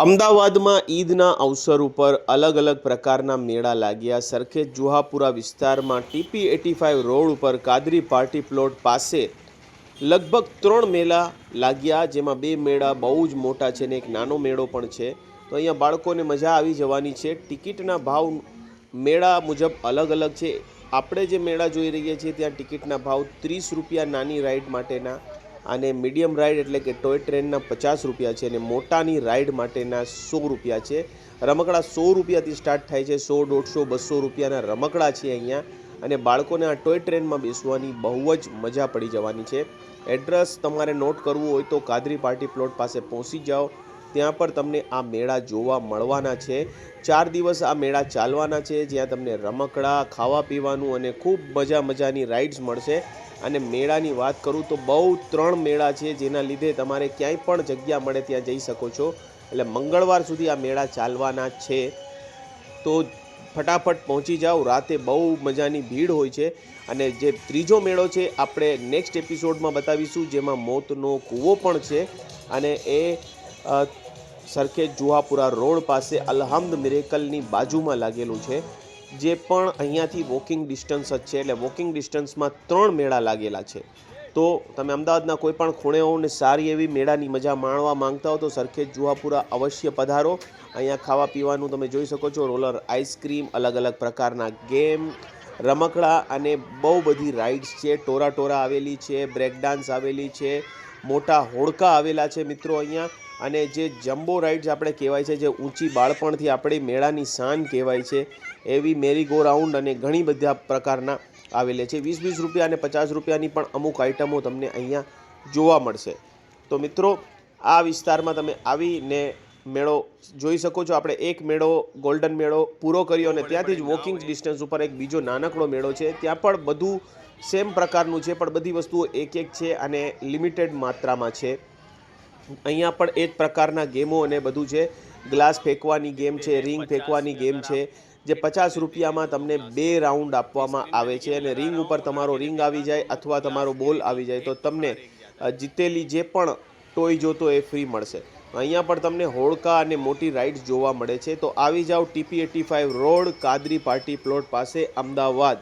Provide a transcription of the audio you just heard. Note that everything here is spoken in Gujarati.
અમદાવાદમાં ઈદના અવસર ઉપર અલગ અલગ પ્રકારના મેળા લાગ્યા। સરખેજ જુહાપુરા વિસ્તારમાં TP85 રોડ ઉપર કાદરી પાર્ટી પ્લોટ પાસે લગભગ 3 મેળા લાગ્યા, જેમાં 2 મેળા બહુ જ મોટા છે ને એક નાનો મેળો પણ છે। તો અહીંયા બાળકોને મજા આવી જવાની છે। ટિકિટના ભાવ મેળા મુજબ અલગ અલગ છે। આપણે જે મેળા જોઈ રહ્યા છીએ ત્યાં ટિકિટના ભાવ 30 રૂપિયા નાની રાઈડ માટેના, અને મીડિયમ રાઈડ એટલે કે ટોય ટ્રેનના 50 રૂપિયા છે, અને મોટાની રાઈડ માટેના 100 રૂપિયા છે। રમકડા 100 રૂપિયાથી સ્ટાર્ટ થાય છે। 100, 150, 200 રૂપિયાના રમકડા છે અહીંયા, અને બાળકોને આ ટોય ટ્રેનમાં બેસવાની બહુ જ મજા પડી જવાની છે। એડ્રેસ તમારે નોટ કરવું હોય તો કાદરી પાર્ટી પ્લોટ પાસે પહોંચી જાઓ, ત્યાં પર તમને આ મેળા જોવા મળવાના છે। 4 દિવસ આ મેળા ચાલવાના છે, જ્યાં તમને રમકડા, ખાવા પીવાનું અને ખૂબ મજાની રાઇડ્સ મળશે। અને મેળાની વાત કરું તો બહુ 3 મેળા છે, જેના લીધે તમારે ક્યાંય પણ જગ્યા મળે ત્યાં જઈ શકો છો। એટલે મંગળવાર સુધી આ મેળા ચાલવાના છે, તો ફટાફટ પહોંચી જાઓ। રાતે બહુ મજાની ભીડ હોય છે। અને જે ત્રીજો મેળો છે આપણે નેક્સ્ટ એપિસોડમાં બતાવીશું, જેમાં મોતનો કૂવો પણ છે, અને એ સરખેજ જુહાપુરા રોડ પાસે અલહમ્દ મિરેકલની બાજુમાં લાગેલું છે, જે પણ અહીંયાથી વોકિંગ ડિસ્ટન્સ જ છે। એટલે વોકિંગ ડિસ્ટન્સમાં 3 મેળા લાગેલા છે। તો તમે અમદાવાદના કોઈ પણ ખૂણે હો ને સારી એવી મેળાની મજા માણવા માંગતા હો તો સરખેજ જુહાપુરા અવશ્ય પધારો। અહીંયા ખાવા પીવાનું તમે જોઈ શકો છો, રોલર આઈસ્ક્રીમ, અલગ અલગ પ્રકારના ગેમ, રમકડા અને બહુ બધી રાઇડ્સ છે। ટોરા આવેલી છે, બ્રેક ડાન્સ આવેલી છે, મોટા હોડકા આવેલા છે મિત્રો અહીંયા। અને જે જમ્બો રાઇડ્સ આપણે કહેવાય છે, જે ઊંચી બાળપણથી આપણી મેળાની શાન કહેવાય છે, એવી મેરી ગો રાઉન્ડ અને ઘણી બધા પ્રકારના આવેલા છે। 20-20 રૂપિયા અને 50 રૂપિયાની પણ અમુક આઇટમો તમને અહીંયા જોવા મળશે। તો મિત્રો, આ વિસ્તારમાં તમે આવીને મેળો જોઈ શકો છો। આપણે એક મેળો, ગોલ્ડન મેળો પૂરો કર્યો, અને ત્યાંથી જ વોકિંગ ડિસ્ટન્સ ઉપર એક બીજો નાનકડો મેળો છે, ત્યાં પણ બધું સેમ પ્રકારનું છે, પણ બધી વસ્તુઓ એક છે અને લિમિટેડ માત્રામાં છે। અહીંયા પણ એ જ પ્રકારના ગેમો અને બધું છે। ગ્લાસ ફેંકવાની ગેમ છે, રિંગ ફેંકવાની ગેમ છે, જે 50 રૂપિયામાં તમને 2 રાઉન્ડ આપવામાં આવે છે, અને રિંગ ઉપર તમારો રિંગ આવી જાય અથવા તમારો બોલ આવી જાય તો તમને જીતેલી જે પણ ટોય જોતો એ ફ્રી મળશે। અહીંયા પણ તમને હોડકા અને મોટી રાઇડ્સ જોવા મળે છે। તો આવી જાઓ TP85 road, Kadri party plot પાસે, અમદાવાદ।